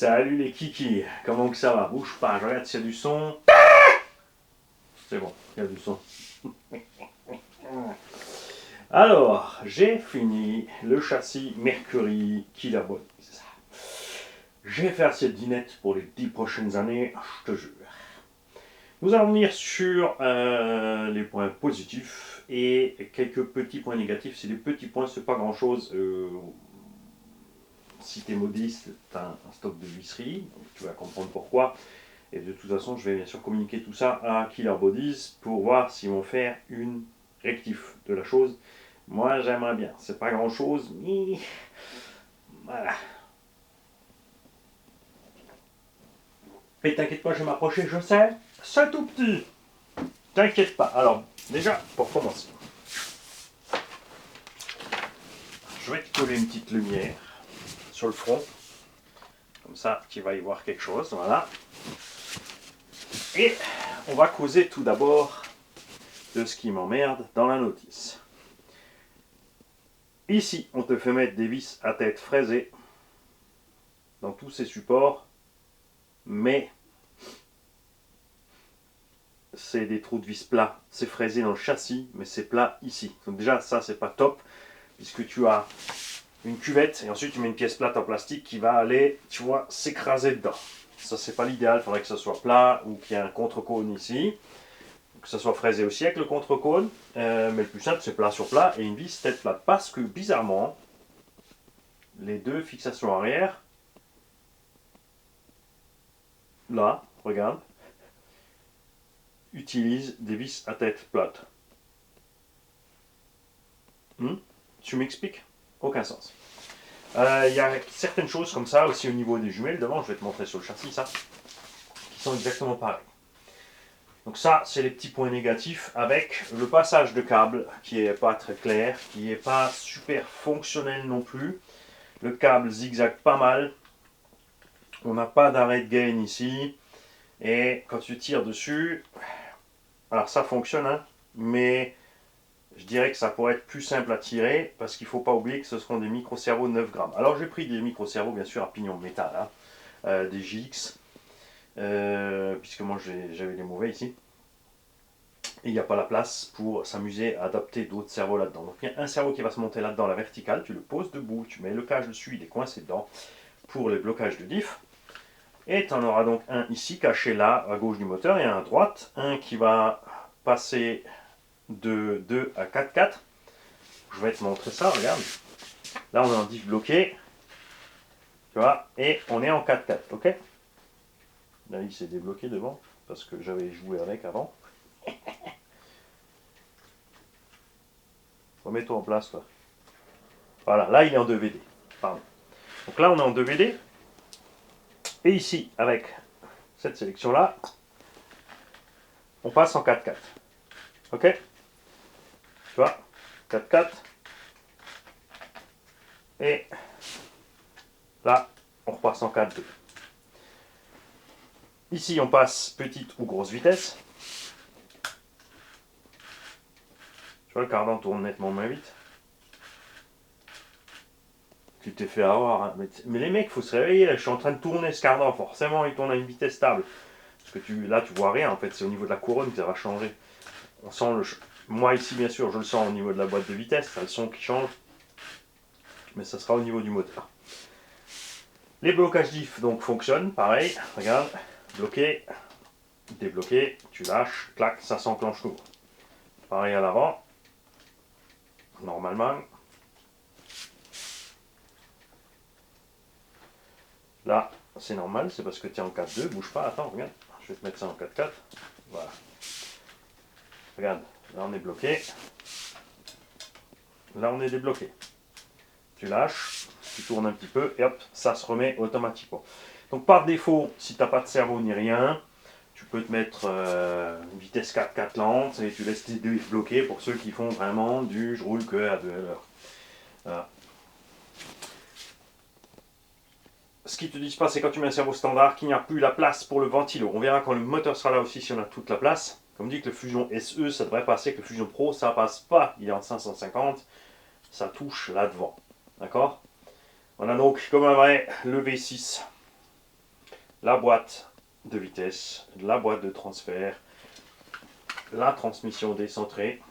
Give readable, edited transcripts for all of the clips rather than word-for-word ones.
Salut les kikis, comment que ça va? Bouge pas, je regarde s'il y a du son. C'est bon, il y a du son. Alors, j'ai fini le châssis Mercury Killer Bodies. Je vais faire cette dinette pour les 10 prochaines années, je te jure. Nous allons venir sur les points positifs et quelques petits points négatifs. C'est des petits points, c'est pas grand chose. Si tu es modiste, tu as un stock de visserie, donc tu vas comprendre pourquoi. Et de toute façon, je vais bien sûr communiquer tout ça à Killer Bodies pour voir s'ils vont faire une rectif de la chose. Moi, j'aimerais bien. C'est pas grand chose, mais voilà. Mais t'inquiète pas, je vais m'approcher, je sais. C'est tout petit. T'inquiète pas. Alors, déjà, pour commencer, je vais te coller une petite lumière sur le front. Comme ça, tu vas y voir quelque chose. Voilà. Et on va causer tout d'abord de ce qui m'emmerde dans la notice. Ici, on te fait mettre des vis à tête fraisée dans tous ces supports, mais c'est des trous de vis plats. C'est fraisé dans le châssis, mais c'est plat ici. Donc déjà, ça, c'est pas top, puisque tu as une cuvette, et ensuite tu mets une pièce plate en plastique qui va aller, tu vois, s'écraser dedans. Ça, c'est pas l'idéal, il faudrait que ça soit plat, ou qu'il y ait un contre-cône ici. Que ça soit fraisé aussi avec le contre-cône, mais le plus simple, c'est plat sur plat, et une vis tête plate. Parce que, bizarrement, les deux fixations arrière, là, regarde, utilisent des vis à tête plate. Tu m'expliques? Aucun sens. Il y a certaines choses comme ça aussi au niveau des jumelles devant, je vais te montrer sur le châssis ça, qui sont exactement pareilles. Donc ça, c'est les petits points négatifs avec le passage de câble qui est pas très clair, qui est pas super fonctionnel non plus. Le câble zigzague pas mal. On n'a pas d'arrêt de gain ici. Et quand tu tires dessus, alors ça fonctionne, hein, mais je dirais que ça pourrait être plus simple à tirer parce qu'il ne faut pas oublier que ce seront des micro-servos de 9 grammes. Alors j'ai pris des micro-servos bien sûr à pignon de métal, hein, des JX, puisque moi j'avais des mauvais ici. Et il n'y a pas la place pour s'amuser à adapter d'autres cerveaux là-dedans. Donc il y a un cerveau qui va se monter là-dedans, la verticale, tu le poses debout, tu mets le cage dessus, il est coincé dedans pour les blocages de diff. Et tu en auras donc un ici caché là à gauche du moteur et un à droite, un qui va passer de 2 à 4,4. Je vais te montrer ça, regarde. Là on est en diff bloqué, tu vois, et on est en 4,4, ok. Là il s'est débloqué devant parce que j'avais joué avec avant. Remets-toi en place là. Voilà, là il est en 2VD. Pardon. Donc là on est en 2VD. Et ici, avec cette sélection là, on passe en 4,4. Ok? Tu vois? 4,4. Et là, on repasse en 4,2. Ici, on passe petite ou grosse vitesse. Tu vois, le cardan tourne nettement moins vite. Tu t'es fait avoir. Hein. Mais les mecs, il faut se réveiller. Là. Je suis en train de tourner ce cardan. Forcément, il tourne à une vitesse stable. Parce que là, tu vois rien. En fait, c'est au niveau de la couronne que ça va changer. On sent le. Moi, ici, bien sûr, je le sens au niveau de la boîte de vitesse. C'est le son qui change. Mais ça sera au niveau du moteur. Les blocages diff donc fonctionnent. Pareil. Regarde. Bloqué. Débloqué. Tu lâches. Clac. Ça s'enclenche tout. Pareil à l'avant. Normalement. Là, c'est normal, c'est parce que tu es en 4,2, bouge pas, attends, regarde, je vais te mettre ça en 4,4, voilà. Regarde, là on est bloqué, là on est débloqué. Tu lâches, tu tournes un petit peu, et hop, ça se remet automatiquement. Donc par défaut, si tu n'as pas de cerveau ni rien, tu peux te mettre une vitesse 4,4 lente, et tu laisses tes deux bloqués pour ceux qui font vraiment du je roule que à 2 à l'heure. Voilà. Ce qu'ils te disent pas, c'est quand tu mets un cerveau standard qu'il n'y a plus la place pour le ventilo. On verra quand le moteur sera là aussi si on a toute la place. Comme dit que le Fusion SE, ça devrait passer, que le Fusion Pro, ça passe pas. Il est en 550, ça touche là devant. D'accord? On a donc, comme un vrai, le V6 la boîte de vitesse, la boîte de transfert, la transmission décentrée,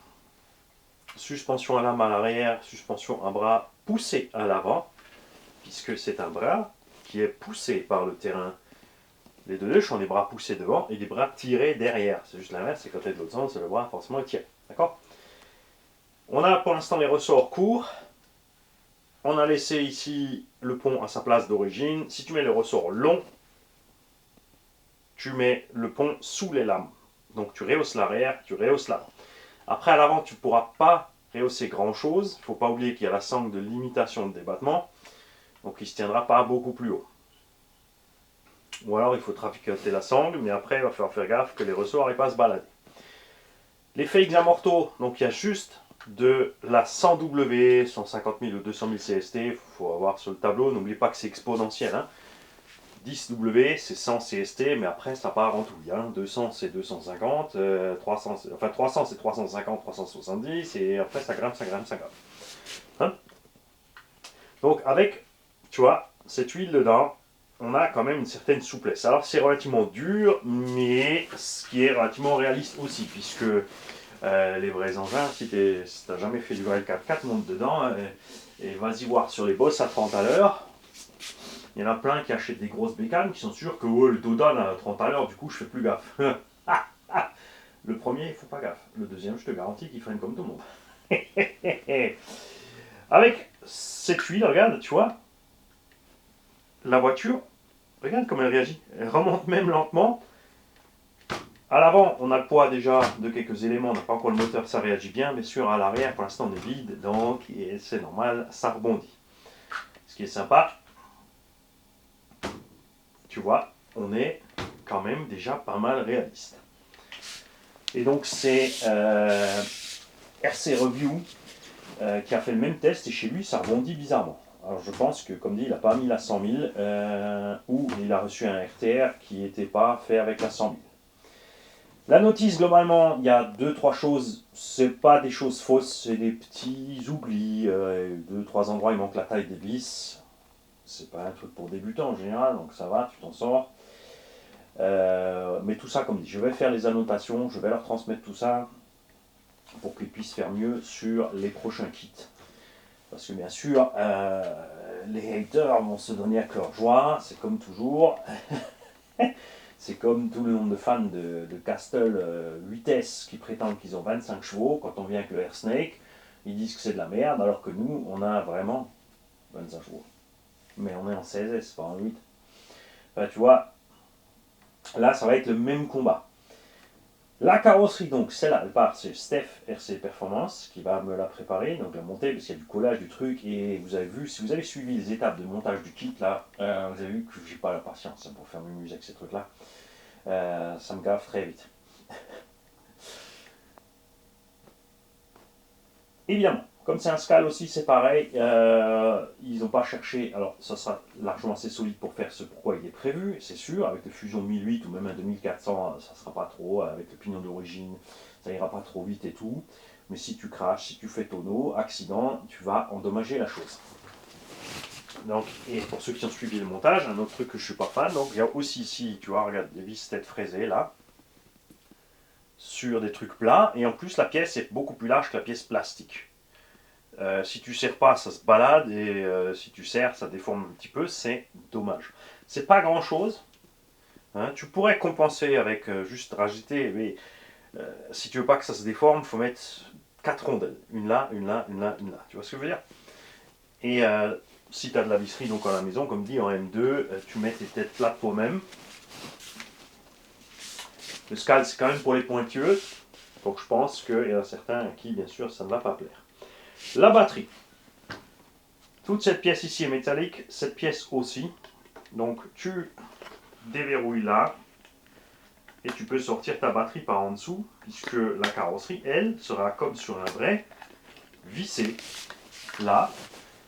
suspension à lame à l'arrière, suspension à bras poussé à l'avant, puisque c'est un bras qui est poussé par le terrain. Les deux nœuds ont des bras poussés devant et des bras tirés derrière. C'est juste l'inverse, c'est quand tu es de l'autre sens, c'est le bras forcément tiré. D'accord? On a pour l'instant les ressorts courts. On a laissé ici le pont à sa place d'origine. Si tu mets le ressort long, tu mets le pont sous les lames. Donc tu rehausses l'arrière, tu rehausses l'avant. Après à l'avant, tu ne pourras pas rehausser grand chose. Il ne faut pas oublier qu'il y a la sangle de limitation de débattement. Donc il ne se tiendra pas beaucoup plus haut. Ou alors il faut traficoter la sangle, mais après il va falloir faire gaffe que les ressorts n'aillent pas se balader. Les fakes amortos, donc il y a juste de la 100W, 150 000 ou 200 000 CST, il faut avoir sur le tableau, n'oubliez pas que c'est exponentiel. Hein. 10W c'est 100 CST, mais après ça part en tout. Hein. 200 c'est 250, 300 c'est 350, 370, et après ça grimpe, ça grimpe, ça grimpe. Hein. Donc avec, tu vois, cette huile dedans, on a quand même une certaine souplesse. Alors c'est relativement dur, mais ce qui est relativement réaliste aussi, puisque les vrais engins, si tu n'as jamais fait du vrai 4x4, monte dedans et vas-y voir sur les bosses à 30 à l'heure. Il y en a plein qui achètent des grosses bécanes qui sont sûrs que le dos donne à 30 à l'heure, du coup je fais plus gaffe. Le premier, il faut pas gaffe. Le deuxième, je te garantis qu'il freine comme tout le monde. Avec cette huile, regarde, tu vois, la voiture, regarde comme elle réagit. Elle remonte même lentement. À l'avant, on a le poids déjà de quelques éléments, on n'a pas encore le moteur, ça réagit bien. Bien sûr, à l'arrière, pour l'instant, on est vide, donc c'est normal, ça rebondit. Ce qui est sympa, tu vois, on est quand même déjà pas mal réaliste. Et donc, c'est RC Review qui a fait le même test, et chez lui, ça rebondit bizarrement. Alors, je pense que, comme dit, il n'a pas mis la 100 000, ou il a reçu un RTR qui n'était pas fait avec la 100 000. La notice, globalement, il y a 2-3 choses, c'est pas des choses fausses, c'est des petits oublis. 2-3 endroits, il manque la taille des vis. C'est pas un truc pour débutants en général, donc ça va, tu t'en sors. Mais tout ça, comme dit, je vais faire les annotations, je vais leur transmettre tout ça pour qu'ils puissent faire mieux sur les prochains kits. Parce que bien sûr, les haters vont se donner à cœur joie, c'est comme toujours. C'est comme tout le nombre de fans de Castle 8S qui prétendent qu'ils ont 25 chevaux. Quand on vient avec le Air Snake, ils disent que c'est de la merde, alors que nous, on a vraiment 25 chevaux. Mais on est en 16S, pas en 8. Enfin, tu vois, là, ça va être le même combat. La carrosserie, donc, celle-là, elle part, c'est Steph RC Performance qui va me la préparer, donc la monter, parce qu'il y a du collage du truc. Et vous avez vu, si vous avez suivi les étapes de montage du kit, là, vous avez vu que j'ai pas la patience pour faire mes musiques avec ces trucs-là. Ça me gaffe très vite. Évidemment, comme c'est un Scal aussi, c'est pareil. Ils n'ont pas cherché. Alors, ça sera largement assez solide pour faire ce pourquoi il est prévu, c'est sûr. Avec le Fusion 1008 ou même un 2400, ça ne sera pas trop. Avec le pignon d'origine, ça ira pas trop vite et tout. Mais si tu craches, si tu fais tonneau, accident, tu vas endommager la chose. Donc, et pour ceux qui ont suivi le montage, un autre truc que je suis pas fan, donc il y a aussi ici, tu vois, regarde, des vis tête fraisées là, sur des trucs plats, et en plus la pièce est beaucoup plus large que la pièce plastique. Si tu serres pas, ça se balade, et si tu serres, ça déforme un petit peu, c'est dommage. C'est pas grand chose, hein, tu pourrais compenser avec juste rajouter, mais si tu veux pas que ça se déforme, il faut mettre 4 rondelles, une là, une là, une là, une là, tu vois ce que je veux dire? Et si tu as de la visserie donc à la maison, comme dit en M2, tu mets tes têtes plates toi-même. Le Scal, c'est quand même pour les pointueux, donc je pense qu'il y en a certains à qui, bien sûr, ça ne va pas plaire. La batterie. Toute cette pièce ici est métallique, cette pièce aussi. Donc tu déverrouilles là, et tu peux sortir ta batterie par en dessous, puisque la carrosserie, elle, sera comme sur un vrai, vissée là.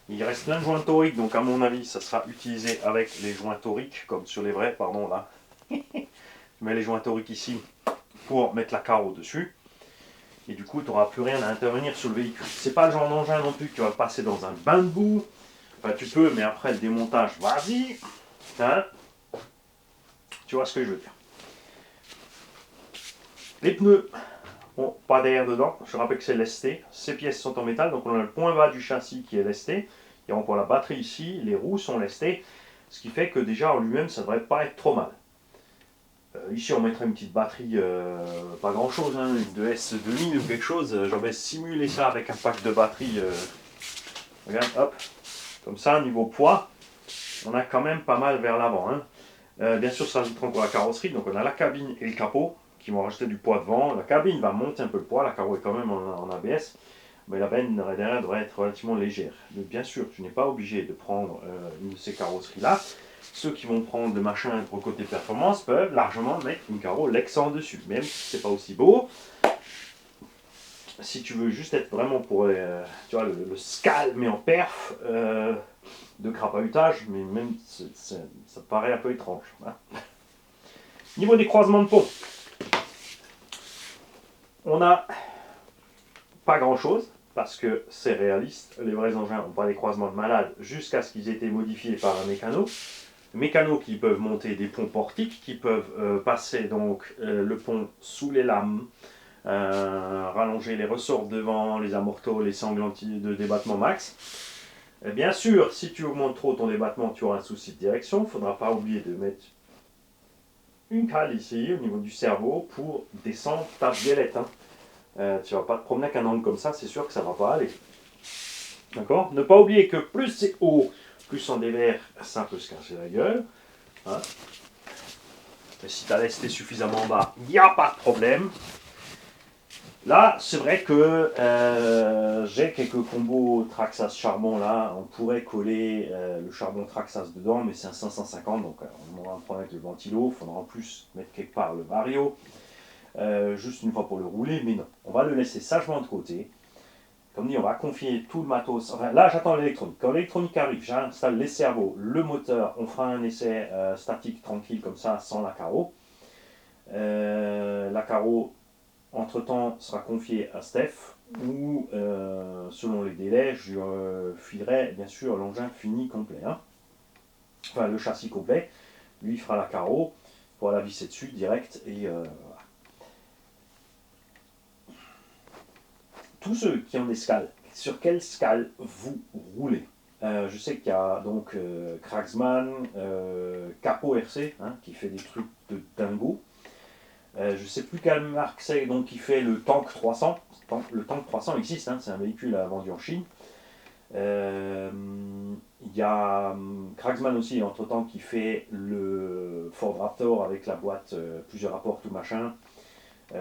Il reste plein de joints toriques, donc à mon avis, ça sera utilisé avec les joints toriques, comme sur les vrais, pardon, là. Je mets les joints toriques ici pour mettre la carreau dessus. Et du coup, tu n'auras plus rien à intervenir sur le véhicule. C'est pas le genre d'engin non plus que tu vas passer dans un bain de boue. Enfin, tu peux, mais après le démontage, vas-y. Hein, Tu vois ce que je veux dire. Les pneus n'ont pas d'air dedans. Je rappelle que c'est lesté. Ces pièces sont en métal, donc on a le point bas du châssis qui est lesté. Il y a encore la batterie ici, les roues sont lestées, ce qui fait que déjà en lui-même ça ne devrait pas être trop mal. Ici on mettrait une petite batterie, pas grand chose, hein, une 2S2000 ou quelque chose. J'avais simulé ça avec un pack de batterie. Regarde, hop, comme ça, niveau poids, on a quand même pas mal vers l'avant. Hein. Bien sûr, ça rajoutera encore la carrosserie, donc on a la cabine et le capot qui vont rajouter du poids devant. La cabine va monter un peu le poids, la carreau est quand même en ABS, mais la benne derrière devrait être relativement légère. Mais bien sûr, tu n'es pas obligé de prendre une de ces carrosseries-là. Ceux qui vont prendre le machin pour côté performance peuvent largement mettre une carreau Lexan dessus, même si c'est pas aussi beau. Si tu veux juste être vraiment pour tu vois, le scal mais en perf de crapahutage, mais même ça paraît un peu étrange. Hein. Niveau des croisements de pont, on n'a pas grand chose parce que c'est réaliste. Les vrais engins n'ont pas des croisements de malade jusqu'à ce qu'ils aient été modifiés par un mécano. Mécanos qui peuvent monter des ponts portiques, qui peuvent passer donc le pont sous les lames, rallonger les ressorts devant, les amortos, les sangles de débattement max. Et bien sûr, si tu augmentes trop ton débattement, tu auras un souci de direction. Il ne faudra pas oublier de mettre une cale ici, au niveau du cerveau, pour descendre ta biellette. Hein. Tu ne vas pas te promener avec un angle comme ça, c'est sûr que ça ne va pas aller. D'accord. Ne pas oublier que plus c'est haut, plus on déverre, ça peut se casser la gueule. Hein. Et si tu as lesté suffisamment bas, il n'y a pas de problème. Là, c'est vrai que j'ai quelques combos Traxxas charbon là. On pourrait coller le charbon Traxxas dedans, mais c'est un 550, donc on aura un problème avec le ventilo. Il faudra en plus mettre quelque part le Vario, juste une fois pour le rouler, mais non. On va le laisser sagement de côté. Comme dit, on va confier tout le matos. Enfin, là, j'attends l'électronique. Quand l'électronique arrive, j'installe les cerveaux, le moteur. On fera un essai statique tranquille comme ça, sans la carreau. La carreau, entre-temps, sera confiée à Steph, ou selon les délais, je filerai bien sûr l'engin fini complet. Hein. Enfin, le châssis complet. Lui, il fera la carreau. Pour la visser dessus direct. Et tous ceux qui ont des scales, sur quelle scale vous roulez? Je sais qu'il y a donc Kraxman, Capo RC, hein, qui fait des trucs de dingo. Je ne sais plus quelle marque c'est donc qui fait le Tank 300. Le Tank 300 existe, hein, c'est un véhicule vendu en Chine. Il y a Kraxman aussi, entre-temps, qui fait le Ford Raptor avec la boîte, plusieurs rapports, tout machin.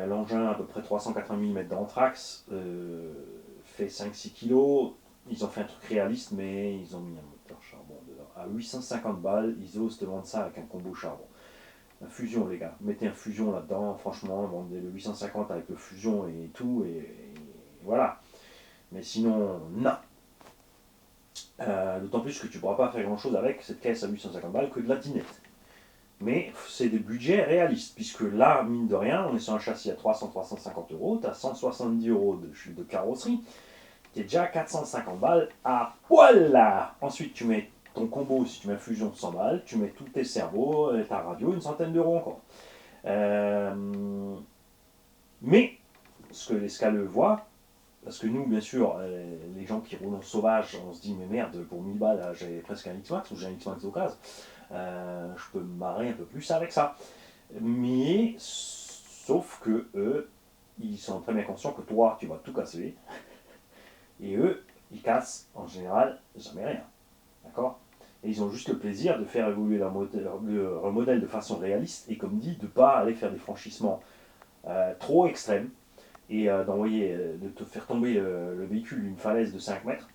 L'engin à peu près 380 mm d'anthrax, fait 5-6 kg. Ils ont fait un truc réaliste, mais ils ont mis un moteur charbon dedans. À 850 balles, ils osent te vendre ça avec un combo charbon. Un fusion, les gars. Mettez un fusion là-dedans, franchement, vendez le 850 avec le fusion et tout, et voilà. Mais sinon, non. D'autant plus que tu ne pourras pas faire grand-chose avec cette caisse à 850 balles que de la dinette. Mais c'est des budgets réalistes, puisque là, mine de rien, on est sur un châssis à 300-350 euros, tu as 170 euros de carrosserie, tu es déjà à 450 balles à poil là. Ensuite, tu mets ton combo, si tu mets fusion, 100 balles, tu mets tous tes cerveaux, ta radio, une centaine d'euros encore. Mais, ce que les scaleux voient, parce que nous, bien sûr, les gens qui roulent en sauvage, on se dit, mais merde, pour 1000 balles, j'ai presque un X-Max ou j'ai un X-Max d'occasion. Je peux me marrer un peu plus avec ça. Mais, sauf que eux, ils sont très bien conscients que toi, tu vas tout casser. Et eux, ils cassent en général jamais rien. D'accord? Et ils ont juste le plaisir de faire évoluer leur modèle de façon réaliste et, comme dit, de ne pas aller faire des franchissements trop extrêmes et de te faire tomber le véhicule d'une falaise de 5 mètres.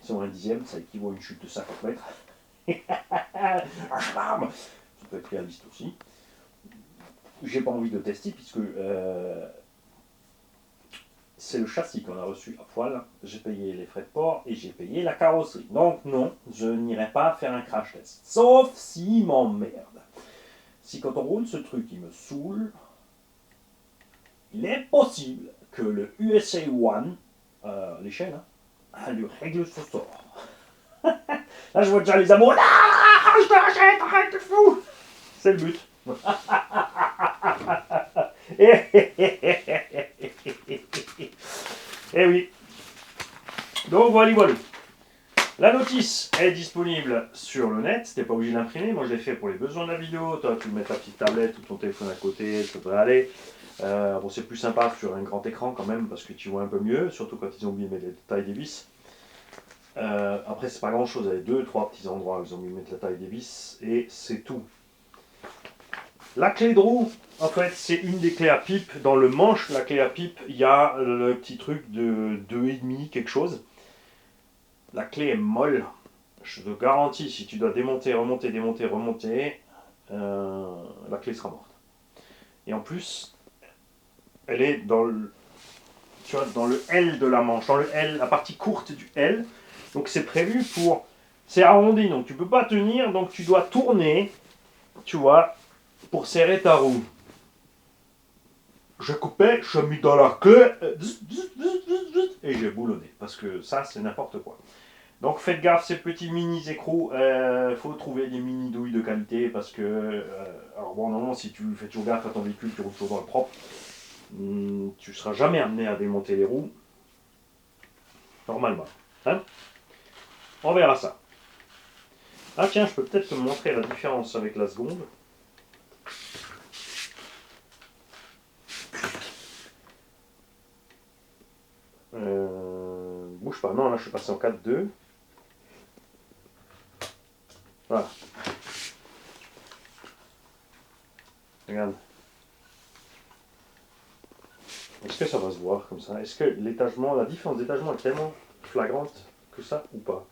Sur un dixième, ça équivaut à une chute de 50 mètres. Ça peut être réaliste aussi. J'ai pas envie de tester puisque c'est le châssis qu'on a reçu à poil. J'ai payé les frais de port et j'ai payé la carrosserie. Donc non, je n'irai pas faire un crash test. Sauf s'il m'emmerde. Si quand on roule ce truc, il me saoule, il est possible que le USA One, l'échelle, hein, lui règle son sort. Là, je vois déjà les amours. Ah, je te rachète, arrête, t'es fou. C'est le but. Eh oui. Donc voilà, voilà. La notice est disponible sur le net, t'es pas obligé de l'imprimer, moi je l'ai fait pour les besoins de la vidéo, toi tu mets ta petite tablette ou ton téléphone à côté, ça devrait aller. Bon c'est plus sympa sur un grand écran quand même parce que tu vois un peu mieux, surtout quand ils ont oublié de mettre les tailles des vis. Après c'est pas grand chose, il y a 2-3 petits endroits où ils ont mis mettre la taille des vis et c'est tout. La clé de roue, en fait c'est une des clés à pipe, dans le manche la clé à pipe il y a le petit truc de 2,5 quelque chose. La clé est molle. Je te garantis, si tu dois démonter, remonter, démonter, remonter, la clé sera morte. Et en plus, elle est dans le, tu vois, dans le L de la manche, dans le L, la partie courte du L. Donc c'est prévu pour, c'est arrondi, donc tu peux pas tenir, donc tu dois tourner, tu vois, pour serrer ta roue. Je coupais, je mis dans la clé, et j'ai boulonné, parce que ça c'est n'importe quoi. Donc faites gaffe, ces petits mini écrous, faut trouver des mini douilles de qualité parce que, alors bon, normalement, si tu fais toujours gaffe à ton véhicule, tu roules toujours dans le propre, tu ne seras jamais amené à démonter les roues, normalement. Hein, on verra ça. Ah tiens, je peux peut-être te montrer la différence avec la seconde. Bouge pas, non, là je suis passé en 4-2. Voilà. Regarde. Est-ce que ça va se voir comme ça? Est-ce que l'étagement, la différence d'étagement est tellement flagrante que ça ou pas?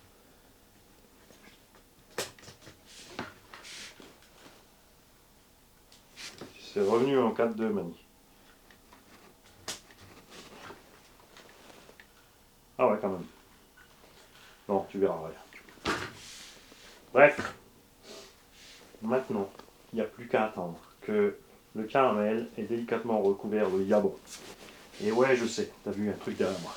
C'est revenu en 4-2, Mani. Ah ouais, quand même. Non, tu verras, ouais. Bref, maintenant, il n'y a plus qu'à attendre que le caramel est délicatement recouvert de yabon. Et ouais, je sais, t'as vu un truc derrière moi.